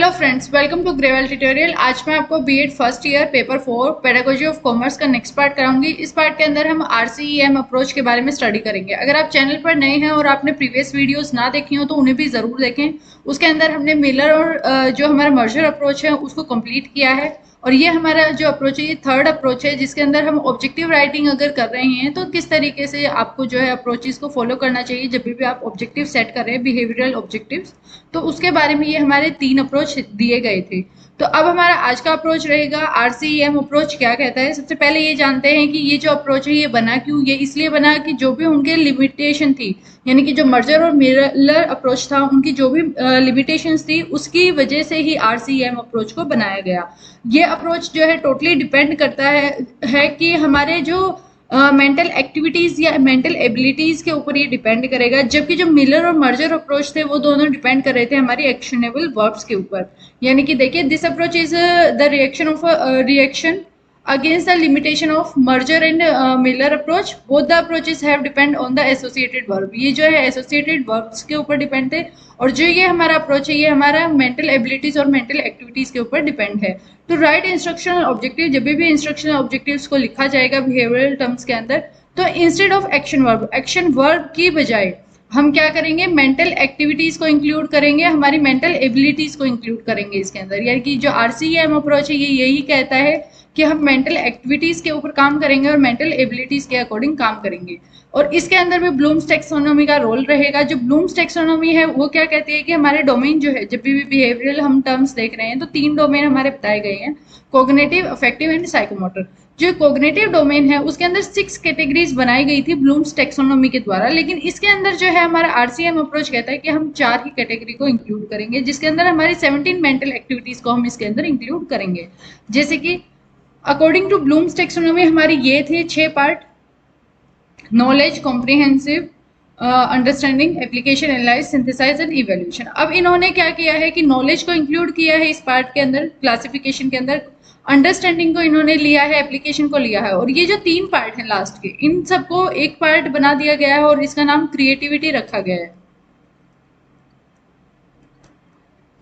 Hello friends, welcome to Grewal tutorial. आज मैं आपको B Ed first year paper 4 pedagogy of commerce का नेक्स्ट पार्ट कराऊंगी। इस पार्ट के अंदर हम आरसीईएम अप्रोच के बारे में स्टडी करेंगे। अगर आप चैनल पर नए हैं और आपने प्रीवियस वीडियोस ना देखी हो तो उन्हें भी जरूर देखें। उसके अंदर हमने मिलर और जो हमारा मर्जर अप्रोच है उसको कंप्लीट किया है। और ये हमारा जो अप्रोच है ये थर्ड अप्रोच है जिसके अंदर हम ऑब्जेक्टिव राइटिंग अगर कर रहे हैं तो किस तरीके से आपको जो है अप्रोचेस को फॉलो करना चाहिए जब भी आप ऑब्जेक्टिव सेट कर रहे हैं, बिहेवियरल ऑब्जेक्टिव्स। तो उसके बारे में ये हमारे 3 अप्रोच दिए गए थे। तो अब हमारा आज का अप्रोच रहेगा आरसीईएम अप्रोच क्या कहता है। सबसे पहले ये जानते हैं कि ये जो अप्रोच है ये बना क्यों। ये इसलिए बना कि जो भी उनके लिमिटेशन थी, यानी कि जो मर्जर और मिरर अप्रोच था उनकी जो भी लिमिटेशंस थी उसकी वजह से ही आरसीईएम अप्रोच को बनाया गया। ये अप्रोच जो है टोटली डिपेंड करता है कि हमारे जो मेंटल एक्टिविटीज या मेंटल एबिलिटीज के ऊपर ये डिपेंड करेगा, जबकि जो मिलर और मर्जर अप्रोच थे वो दोनों डिपेंड कर रहे थे हमारी एक्शनेबल वर्ब्स के ऊपर। यानी कि देखिए, this approach is the reaction of reaction against the limitation of merger and Miller approach. Both the approaches have depend on the associated verb. ये जो है associated verbs के ऊपर डिपेंड है, और जो ये हमारा अप्रोच है ये हमारा मेंटल एबिलिटीज और मेंटल एक्टिविटीज के ऊपर डिपेंड है। तो राइट इंस्ट्रक्शनल ऑब्जेक्टिव, जब भी इंस्ट्रक्शनल ऑब्जेक्टिव्स को लिखा जाएगा बिहेवियरल टर्म्स के अंदर, तो इंस्टेड ऑफ एक्शन वर्ब की बजाय हम क्या करेंगे, मेंटल एक्टिविटीज को इंक्लूड करेंगे, हमारी मेंटल एबिलिटीज को इंक्लूड करेंगे इसके अंदर। यानी कि जो आरसीईएम अप्रोच है ये यही कहता है कि हम मेंटल एक्टिविटीज के ऊपर काम करेंगे और मेंटल एबिलिटीज के अकॉर्डिंग काम करेंगे। और इसके अंदर भी ब्लूम्स टेक्सोनोमी का रोल रहेगा। जो ब्लूम्स टेक्सोनोमी है वो क्या कहती है कि हमारे डोमेन जो है, जब भी बिहेवियरल हम टर्म्स देख रहे हैं तो 3 डोमेन हमारे बताए गए हैं, कोग्निटिव, अफेक्टिव एंड साइकोमोटर। जो कोग्निटिव डोमेन है उसके अंदर 6 कैटेगरीज बनाई गई थी ब्लूम्स टेक्सोनोमी के द्वारा, लेकिन इसके अंदर जो है हमारा आरसीएम अप्रोच कहता है कि हम 4 ही कैटेगरी को इंक्लूड करेंगे, जिसके अंदर हमारी 17 मेंटल एक्टिविटीज को हम इसके अंदर इंक्लूड करेंगे। जैसे कि अकॉर्डिंग टू ब्लूम्स टेक्सोनोमी हमारी ये थे 6 part: knowledge, comprehensive, understanding, application, analyse, synthesise and evaluation. अब इन्होंने क्या किया है कि नॉलेज को इंक्लूड किया है इस पार्ट के अंदर, क्लासिफिकेशन के अंदर, अंडरस्टैंडिंग को इन्होंने लिया है, एप्लीकेशन को लिया है, और ये जो 3 पार्ट हैं लास्ट के, इन सबको एक पार्ट बना दिया गया है और इसका नाम क्रिएटिविटी रखा गया है।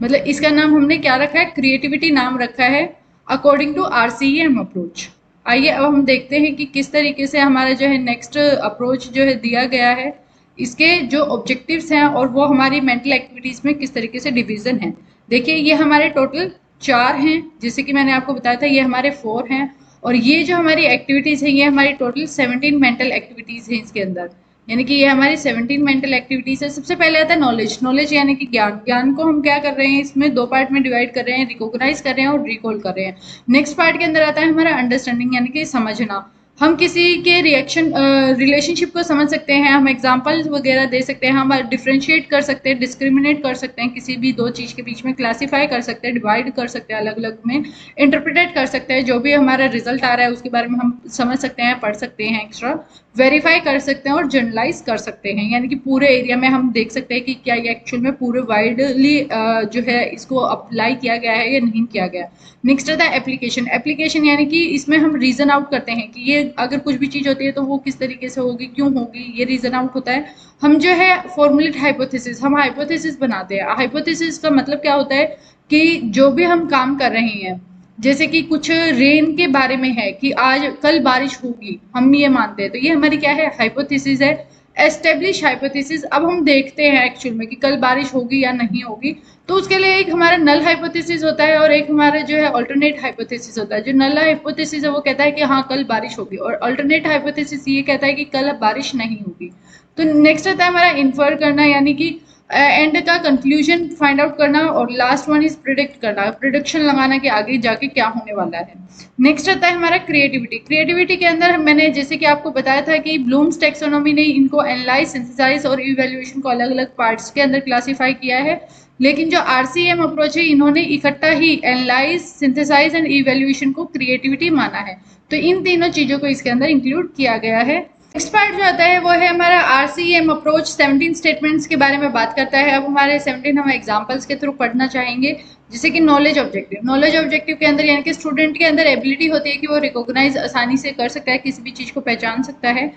मतलब इसका नाम हमने क्या रखा है, क्रिएटिविटी नाम रखा है अकॉर्डिंग टू आरसीईएम अप्रोच। आइए अब हम देखते हैं कि किस तरीके से हमारा जो है नेक्स्ट अप्रोच जो है दिया गया है, इसके जो ऑब्जेक्टिव्स हैं और वो हमारी मेंटल एक्टिविटीज में किस तरीके से डिवीजन है। देखिए, ये हमारे टोटल 4 हैं, जैसे कि मैंने आपको बताया था ये हमारे 4 हैं, और ये जो हमारी एक्टिविटीज है ये हमारी टोटल 17 मेंटल एक्टिविटीज है इसके अंदर। यानी कि ये हमारी 17 मेंटल एक्टिविटीज है। सबसे पहले आता है नॉलेज। नॉलेज यानी कि ज्ञान। ज्ञान को हम क्या कर रहे हैं, इसमें 2 पार्ट में डिवाइड कर रहे हैं, रिकॉग्नाइज कर रहे हैं और रिकॉल कर रहे हैं। नेक्स्ट पार्ट के अंदर आता है हमारा अंडरस्टैंडिंग, यानी कि समझना। हम किसी के रिलेशनशिप को समझ सकते हैं, हम एग्जाम्पल्स वगैरह दे सकते हैं, हम डिफ्रेंशिएट कर सकते हैं, डिस्क्रिमिनेट कर सकते हैं, किसी भी 2 चीज़ के बीच में क्लासीफाई कर सकते हैं, डिवाइड कर सकते हैं, अलग अलग में इंटरप्रिटेट कर सकते हैं। जो भी हमारा रिजल्ट आ रहा है उसके बारे में हम समझ सकते हैं, पढ़ सकते हैं, एक्स्ट्रा वेरीफाई कर सकते हैं और जनरलाइज कर सकते हैं। यानी कि पूरे एरिया में हम देख सकते हैं कि क्या ये एक्चुअल में पूरे वाइडली जो है इसको अप्लाई किया गया है या नहीं किया गया। नेक्स्ट आता है एप्लीकेशन। एप्लीकेशन यानी कि इसमें हम रीजन आउट करते हैं कि ये अगर कुछ भी चीज़ होती है तो वो किस तरीके से होगी, क्यों होगी, ये रीजन आउट होता है। हम जो है फॉर्मुलेट हाइपोथेसिस, हम हाइपोथेसिस बनाते हैं। हाइपोथेसिस का मतलब क्या होता है कि जो भी हम काम कर रहे हैं, जैसे कि कुछ रेन के बारे में है कि आज कल बारिश होगी, हम ये मानते हैं, तो ये हमारी क्या है, हाइपोथेसिस है, एस्टेब्लिश हाइपोथेसिस। अब हम देखते हैं एक्चुअल में कि कल बारिश होगी या नहीं होगी, तो उसके लिए एक हमारा नल हाइपोथेसिस होता है और एक हमारा जो है अल्टरनेट हाइपोथेसिस होता है। जो नल हाइपोथेसिस है वो कहता है कि हाँ कल बारिश होगी, और अल्टरनेट हाइपोथेसिस ये कहता है कि कल बारिश नहीं होगी। तो नेक्स्ट आता है हमारा इन्फर करना, यानी कि एंड का कंक्लूजन फाइंड आउट करना, और लास्ट वन इज प्रिडिक्ट करना, प्रिडिक्शन लगाना कि आगे जाके क्या होने वाला है। नेक्स्ट आता है हमारा क्रिएटिविटी। क्रिएटिविटी के अंदर मैंने जैसे कि आपको बताया था कि ब्लूम्स टेक्सोनोमी ने इनको एनालाइज, सिंथेसाइज और इवैल्यूएशन को अलग अलग पार्ट्स के अंदर क्लासीफाई किया है, लेकिन जो आरसीएम अप्रोच है इन्होंने इकट्ठा ही एनालाइज, सिंथेसाइज एंड इवैल्यूएशन को क्रिएटिविटी माना है। तो इन तीनों चीजों को इसके अंदर इंक्लूड किया गया है। नेक्स्ट पार्ट जो आता है वो है हमारा आरसीएम अप्रोच। 17 स्टेटमेंट्स के बारे में बात करता है। अब हमारे 17 हम एग्जांपल्स के थ्रू पढ़ना चाहेंगे। जैसे कि नॉलेज ऑब्जेक्टिव, नॉलेज ऑब्जेक्टिव के अंदर यानी कि स्टूडेंट के अंदर एबिलिटी होती है कि वो रिकॉग्नाइज आसानी से कर सकता है, किसी भी चीज़ को पहचान सकता है,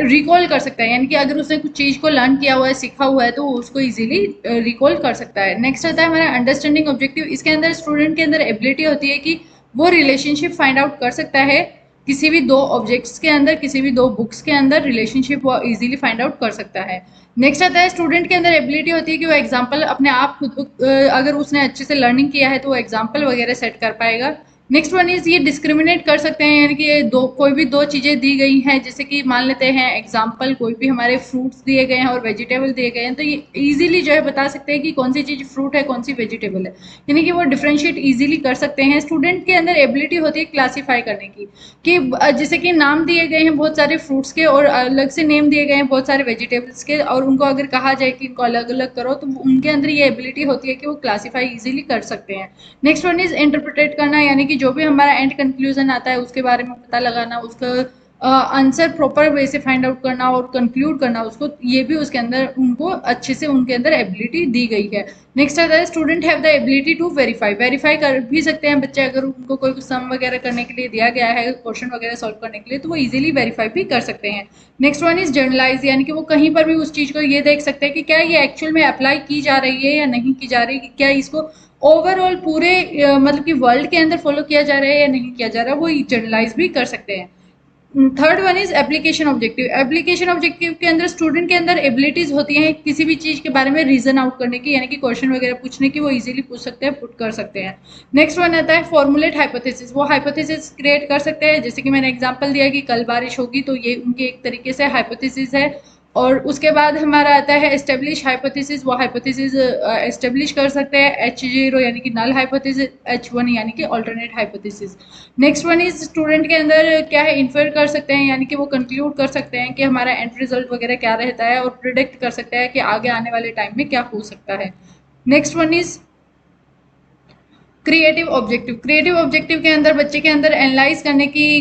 रिकॉल कर सकता है, यानी कि अगर उसने कुछ चीज़ को लर्न किया हुआ है, सीखा हुआ है, तो वो उसको इजीली रिकॉल कर सकता है। नेक्स्ट आता है हमारा अंडरस्टैंडिंग ऑब्जेक्टिव। इसके अंदर स्टूडेंट के अंदर एबिलिटी होती है कि वो रिलेशनशिप फाइंड आउट कर सकता है, किसी भी दो ऑब्जेक्ट्स के अंदर, किसी भी दो बुक्स के अंदर रिलेशनशिप वो इजीली फाइंड आउट कर सकता है। नेक्स्ट आता है स्टूडेंट के अंदर एबिलिटी होती है कि वो एग्जांपल अपने आप खुद अगर उसने अच्छे से लर्निंग किया है तो वो एग्जांपल वगैरह सेट कर पाएगा। नेक्स्ट वन इज ये डिस्क्रिमिनेट कर सकते हैं, यानी कि ये दो कोई भी दो चीज़ें दी गई हैं, जैसे कि मान लेते हैं एग्जांपल कोई भी हमारे फ्रूट्स दिए गए हैं और वेजिटेबल दिए गए हैं, तो ये इजीली जो है बता सकते हैं कि कौन सी चीज़ फ्रूट है, कौन सी वेजिटेबल है, यानी कि वो डिफ्रेंशिएट इजीली कर सकते हैं। स्टूडेंट के अंदर एबिलिटी होती है क्लासीफाई करने की, कि जैसे कि नाम दिए गए हैं बहुत सारे फ्रूट्स के और अलग से नेम दिए गए हैं बहुत सारे वेजिटेबल्स के, और उनको अगर कहा जाए कि इनको अलग अलग करो, तो उनके अंदर ये एबिलिटी होती है कि वो क्लासीफाई इजीली कर सकते हैं। नेक्स्ट वन इज इंटरप्रिटेट करना, यानी कि जो भी हमारा एंड कंक्लूजन आता है उसके बारे में पता लगाना, उसका आंसर प्रॉपर वे से फाइंड आउट करना और कंक्लूड करना उसको, ये भी उसके अंदर उनको अच्छे से उनके अंदर एबिलिटी दी गई है। नेक्स्ट आता है student have the ability to verify, verify कर भी सकते हैं बच्चे, अगर उनको कोई सम वगैरह करने के लिए दिया गया है, क्वेश्चन वगैरह सॉल्व करने के लिए, तो वो इजीली वेरीफाई भी कर सकते हैं। नेक्स्ट वन इज जर्नलाइज, यानी कि वो कहीं पर भी उस चीज़ को ये देख सकते हैं कि क्या ये एक्चुअल में अप्लाई की जा रही है या नहीं की जा रही, क्या इसको ओवरऑल पूरे मतलब कि वर्ल्ड के अंदर फॉलो किया जा रहा है या नहीं किया जा रहा है, वो जर्नलाइज भी कर सकते हैं। Third one is application objective. Application objective के अंदर स्टूडेंट के अंदर एबिलिटीज होती हैं किसी भी चीज के बारे में रीजन आउट करने की, यानी कि क्वेश्चन वगैरह पूछने की, वो इजीली पूछ सकते हैं, पुट कर सकते हैं। नेक्स्ट वन आता है फॉर्मुलेट हाइपोथेसिस। वो हाइपोथेसिस क्रिएट कर सकते हैं, जैसे कि मैंने एग्जांपल दिया कि कल बारिश होगी, तो ये उनकी एक तरीके से हाइपोथेसिस है। और उसके बाद हमारा आता है एस्टेब्लिश हाइपोथेसिस। वो हाइपोथेसिस एस्टेब्लिश कर सकते हैं, H0 यानी कि नल हाइपोथेसिस, H1 यानी कि alternate hypothesis. Next one is student के अंदर क्या है, इन्फर कर सकते हैं, यानी कि वो कंक्लूड कर सकते हैं कि हमारा एंड रिजल्ट वगैरह क्या रहता है, और प्रिडिक्ट कर सकते हैं कि आगे आने वाले टाइम में क्या हो सकता है। Next one is creative objective. Creative objective के अंदर बच्चे के अंदर एनालाइज करने की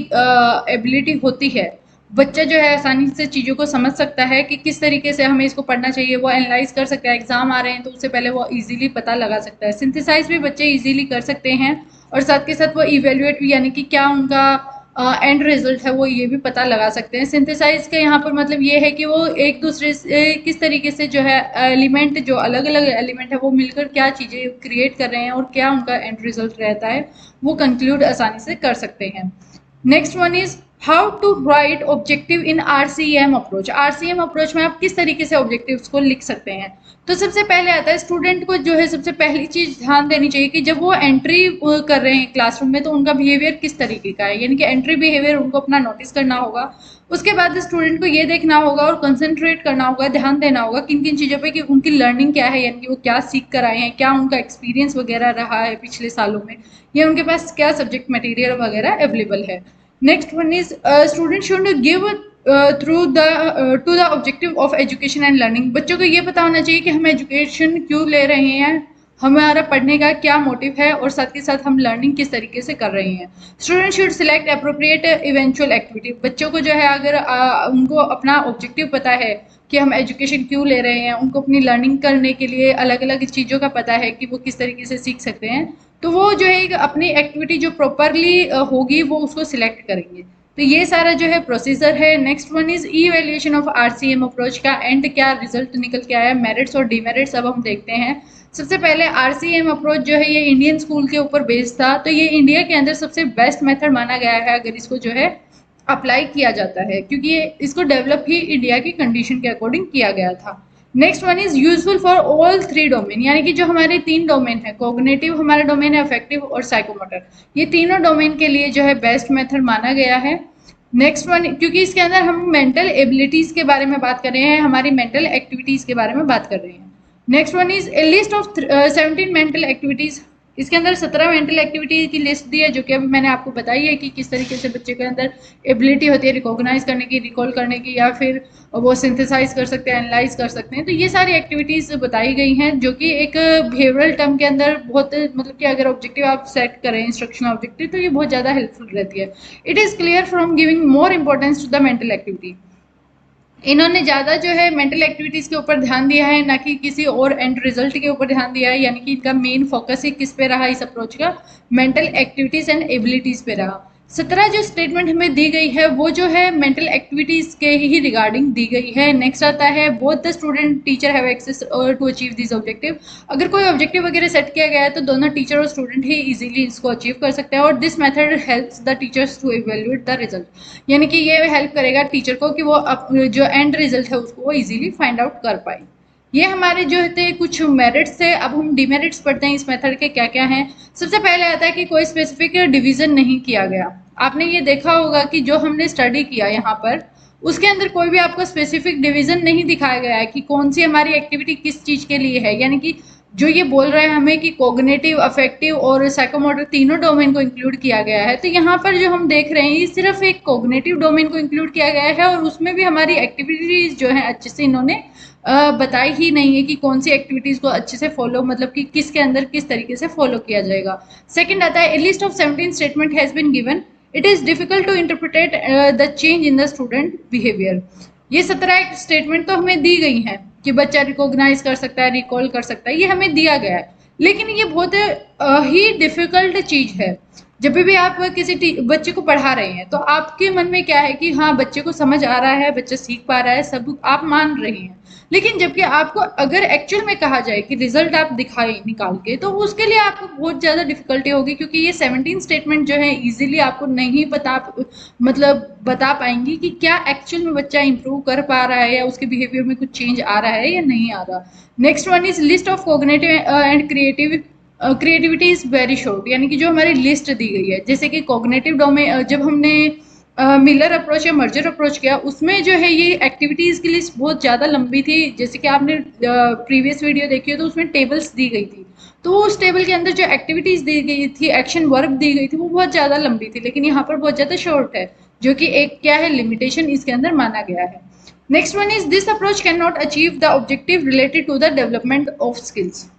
एबिलिटी होती है। बच्चा जो है आसानी से चीज़ों को समझ सकता है कि किस तरीके से हमें इसको पढ़ना चाहिए, वो एनालाइज कर सकता है। एग्जाम आ रहे हैं तो उससे पहले वो इजीली पता लगा सकता है। सिंथेसाइज भी बच्चे इजीली कर सकते हैं, और साथ के साथ वो इवेल्युएट भी, यानी कि क्या उनका एंड रिजल्ट है, वो ये भी पता लगा सकते हैं। सिंथेसाइज का यहाँ पर मतलब ये है कि वो एक दूसरे से किस तरीके से जो है एलिमेंट, जो अलग अलग एलिमेंट है, वो मिलकर क्या चीज़ें क्रिएट कर रहे हैं और क्या उनका एंड रिजल्ट रहता है, वो कंक्लूड आसानी से कर सकते हैं। Next one is how to write objective in RCM approach. RCM approach में आप किस तरीके से ऑब्जेक्टिव्स को लिख सकते हैं। तो सबसे पहले आता है स्टूडेंट को जो है सबसे पहली चीज ध्यान देनी चाहिए कि जब वो एंट्री कर रहे हैं क्लासरूम में, तो उनका बिहेवियर किस तरीके का है, यानी कि एंट्री बिहेवियर उनको अपना नोटिस करना होगा। उसके बाद स्टूडेंट को ये देखना होगा और कंसंट्रेट करना होगा, ध्यान देना होगा किन किन चीज़ों पे कि उनकी लर्निंग क्या है, यानी कि वो क्या सीख कर आए हैं, क्या उनका एक्सपीरियंस वगैरह रहा है पिछले सालों में, या उनके पास क्या सब्जेक्ट मटेरियल वगैरह अवेलेबल है। Next one is student should give through the two the objective of education and learning. बच्चों को ये पता होना चाहिए कि हम एजुकेशन क्यों ले रहे हैं, हमारा पढ़ने का क्या मोटिव है, और साथ के साथ हम लर्निंग किस तरीके से कर रहे हैं। Student should select appropriate eventual activity. बच्चों को जो है अगर उनको अपना ऑब्जेक्टिव पता है कि हम एजुकेशन क्यों ले रहे हैं, उनको अपनी लर्निंग करने के लिए अलग अलग चीज़ों का पता है कि वो किस तरीके से सीख सकते हैं, तो वो जो है अपनी एक्टिविटी जो प्रॉपरली होगी वो उसको सिलेक्ट करेंगे। तो ये सारा जो है प्रोसीजर है। Next one is E valuation of RCM approach का एंड क्या रिजल्ट निकल के आया, मेरिट्स और डीमेरिट्स अब हम देखते हैं। सबसे पहले आरसीएम अप्रोच जो है ये इंडियन स्कूल के ऊपर बेस्ड था, तो ये इंडिया के अंदर सबसे बेस्ट मेथड माना गया है अगर इसको जो है अप्लाई किया जाता है, क्योंकि ये इसको डेवलप ही इंडिया की कंडीशन के अकॉर्डिंग किया गया था। Next one is useful for all three domain, यानी कि जो हमारे तीन डोमेन है, कॉग्निटिव हमारा डोमेन है, अफेक्टिव और साइकोमोटर, ये तीनों डोमेन के लिए जो है बेस्ट मेथड माना गया है। नेक्स्ट वन, क्योंकि इसके अंदर हम मेंटल एबिलिटीज के बारे में बात कर रहे हैं, हमारी मेंटल एक्टिविटीज के बारे में बात कर रहे हैं। Next one is a list of 17 mental activities. इसके अंदर 17 मेंटल एक्टिविटी की लिस्ट दी है, जो कि अभी मैंने आपको बताई है कि किस तरीके से बच्चे के अंदर एबिलिटी होती है रिकॉग्नाइज करने की, रिकॉल करने की, या फिर वो सिंथेसाइज कर सकते हैं, एनालाइज कर सकते हैं। तो ये सारी एक्टिविटीज बताई गई हैं, जो कि एक बिहेवियरल टर्म के अंदर बहुत, मतलब कि अगर ऑब्जेक्टिव आप सेट करें इंस्ट्रक्शनल ऑब्जेक्टिव, तो ये बहुत ज़्यादा हेल्पफुल रहती है। It is clear from giving more importance to the mental activity. इन्होंने ज़्यादा जो है मेंटल एक्टिविटीज़ के ऊपर ध्यान दिया है, ना कि किसी और एंड रिजल्ट के ऊपर ध्यान दिया है, यानी कि इनका मेन फोकस ही किस पे रहा इस अप्रोच का, मेंटल एक्टिविटीज़ एंड एबिलिटीज़ पे रहा। 17 जो स्टेटमेंट हमें दी गई है वो जो है मेंटल एक्टिविटीज़ के ही रिगार्डिंग दी गई है। नेक्स्ट आता है both the student teacher have access to achieve this objective. अगर कोई ऑब्जेक्टिव वगैरह सेट किया गया है तो दोनों टीचर और स्टूडेंट ही इजीली इसको अचीव कर सकते हैं, और this method helps the teachers to evaluate the result, यानी कि ये हेल्प करेगा टीचर को कि वो जो एंड रिजल्ट है उसको वो इजीली फाइंड आउट कर पाए। ये हमारे जो थे कुछ मेरिट्स थे। अब हम डिमेरिट्स पढ़ते हैं इस मेथड के क्या क्या हैं। सबसे पहले आता है कि कोई स्पेसिफिक डिवीजन नहीं किया गया। आपने ये देखा होगा कि जो हमने स्टडी किया यहाँ पर उसके अंदर कोई भी आपको स्पेसिफिक डिवीजन नहीं दिखाया गया है कि कौन सी हमारी एक्टिविटी किस चीज के लिए है, यानी कि जो ये बोल रहा है हमें कि कोग्निटिव, अफेक्टिव और साइकोमोटर तीनों डोमेन को इंक्लूड किया गया है। तो यहाँ पर जो हम देख रहे हैं ये सिर्फ एक कोग्निटिव डोमेन को इंक्लूड किया गया है, और उसमें भी हमारी एक्टिविटीज जो है अच्छे से इन्होंने बताई ही नहीं है कि कौन सी एक्टिविटीज को अच्छे से फॉलो, मतलब कि किसके अंदर किस तरीके से फॉलो किया जाएगा। सेकंड आता है, a list of 17 statement has been given, it is difficult to interpret the change in the student behaviour. ये 17 स्टेटमेंट तो हमें दी गई हैं कि बच्चा रिकॉग्नाइज कर सकता है, रिकॉल कर सकता है, ये हमें दिया गया है, लेकिन ये बहुत ही डिफिकल्ट चीज है। जब भी आप किसी बच्चे को पढ़ा रहे हैं तो आपके मन में क्या है कि हाँ बच्चे को समझ आ रहा है, बच्चा सीख पा रहा है, सब आप मान रहे हैं, लेकिन जबकि आपको अगर एक्चुअल में कहा जाए कि रिजल्ट आप दिखाए निकाल के, तो उसके लिए आपको बहुत ज़्यादा डिफिकल्टी होगी, क्योंकि ये 17 स्टेटमेंट जो है इजीली आपको नहीं बता पाएंगी कि क्या एक्चुअल में बच्चा इंप्रूव कर पा रहा है या उसके बिहेवियर में कुछ चेंज आ रहा है या नहीं आ रहा। Next one is list of cognitive and creativity is very short, यानी कि जो हमारी लिस्ट दी गई है, जैसे कि कॉग्निटिव डोमेन जब हमने मिलर अप्रोच या मर्जर अप्रोच किया उसमें जो है ये एक्टिविटीज़ की लिस्ट बहुत ज़्यादा लंबी थी। जैसे कि आपने प्रीवियस वीडियो देखी हो तो उसमें टेबल्स दी गई थी, तो उस टेबल के अंदर जो एक्टिविटीज़ दी गई थी, एक्शन वर्क दी गई थी, वो बहुत ज़्यादा लंबी थी, लेकिन यहाँ पर बहुत ज़्यादा शॉर्ट है, जो कि एक क्या है, लिमिटेशन इसके अंदर माना गया है। Next one is this approach can not achieve the objective related to the development of skills.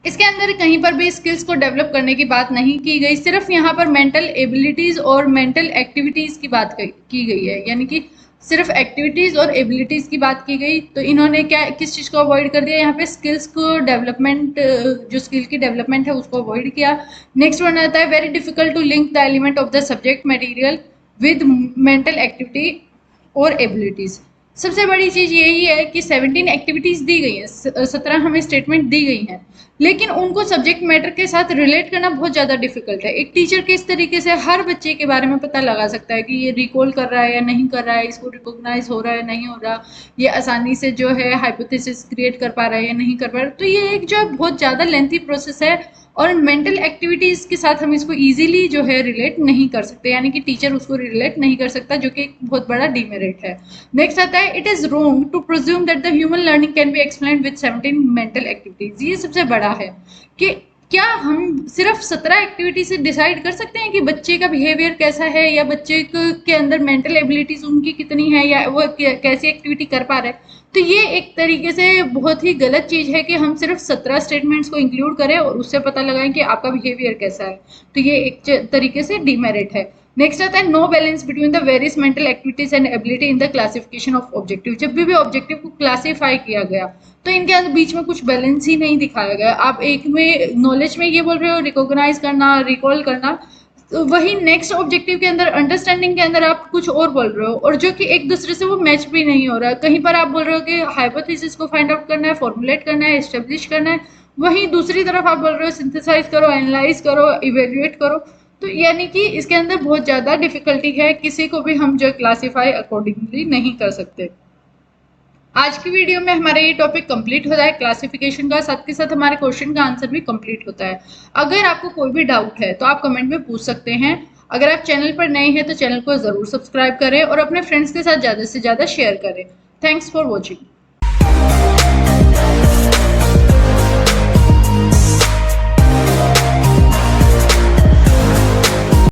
इसके अंदर कहीं पर भी स्किल्स को डेवलप करने की बात नहीं की गई, सिर्फ यहाँ पर मेंटल एबिलिटीज और मेंटल एक्टिविटीज की बात की गई है, यानी कि सिर्फ एक्टिविटीज और एबिलिटीज की बात की गई। तो इन्होंने क्या किस चीज़ को अवॉइड कर दिया, यहाँ पे स्किल्स को डेवलपमेंट, जो स्किल की डेवलपमेंट है उसको अवॉइड किया। नेक्स्ट वन आता है very difficult to link the element of the subject material with mental activity और एबिलिटीज। सबसे बड़ी चीज़ यही है कि 17 एक्टिविटीज़ दी गई हैं, 17 हमें स्टेटमेंट दी गई हैं, लेकिन उनको सब्जेक्ट मैटर के साथ रिलेट करना बहुत ज़्यादा डिफिकल्ट है। एक टीचर किस तरीके से हर बच्चे के बारे में पता लगा सकता है कि ये रिकॉल कर रहा है या नहीं कर रहा है, इसको रिकॉग्नाइज हो रहा है नहीं हो रहा, ये आसानी से जो है हाइपोथेसिस क्रिएट कर पा रहा है या नहीं कर पा रहा। तो ये एक जो बहुत ज़्यादा लेंथी प्रोसेस है, और मेंटल एक्टिविटीज़ के साथ हम इसको ईजिली जो है रिलेट नहीं कर सकते, यानी कि टीचर उसको रिलेट नहीं कर सकता, जो कि एक बहुत बड़ा डीमेरिट है। नेक्स्ट आता है it is wrong to presume that the human learning can be explained with 17 mental activities. ये सबसे बड़ा है कि क्या हम सिर्फ 17 एक्टिविटी से डिसाइड कर सकते हैं कि बच्चे का बिहेवियर कैसा है, या बच्चे के अंदर मेंटल एबिलिटीज उनकी कितनी है, या वो कैसी एक्टिविटी कर पा रहे हैं। तो ये एक तरीके से बहुत ही गलत चीज़ है कि हम सिर्फ 17 स्टेटमेंट्स को इंक्लूड करें और उससे पता लगाएं कि आपका बिहेवियर कैसा है। तो ये एक तरीके से डीमेरिट है। नेक्स्ट आता है no balance between the various mental activities and ability in the classification of objective. जब भी ऑब्जेक्टिव को क्लासीफाई किया गया तो इनके अंदर बीच में कुछ बैलेंस ही नहीं दिखाया गया। आप एक में नॉलेज में ये बोल रहे हो रिकॉग्नाइज करना, रिकॉल करना, तो वही नेक्स्ट ऑब्जेक्टिव के अंदर अंडरस्टैंडिंग के अंदर आप कुछ और बोल रहे हो, और जो कि एक दूसरे से वो मैच भी नहीं हो रहा है। कहीं पर आप बोल रहे हो कि हाइपोथेसिस को फाइंड आउट करना है, फॉर्मुलेट करना है, एस्टेब्लिश करना है, वहीं दूसरी तरफ आप बोल रहे हो सिंथेसाइज करो, एनालाइज करो, इवेल्युएट करो। तो यानी कि इसके अंदर बहुत ज़्यादा डिफिकल्टी है, किसी को भी हम जो क्लासीफाई अकॉर्डिंगली नहीं कर सकते। आज की वीडियो में हमारा ये टॉपिक कंप्लीट होता है क्लासिफिकेशन का, साथ के साथ हमारे क्वेश्चन का आंसर भी कंप्लीट होता है। अगर आपको कोई भी डाउट है तो आप कमेंट में पूछ सकते हैं। अगर आप चैनल पर नए हैं तो चैनल को ज़रूर सब्सक्राइब करें और अपने फ्रेंड्स के साथ ज़्यादा से ज़्यादा शेयर करें। Thanks for watching.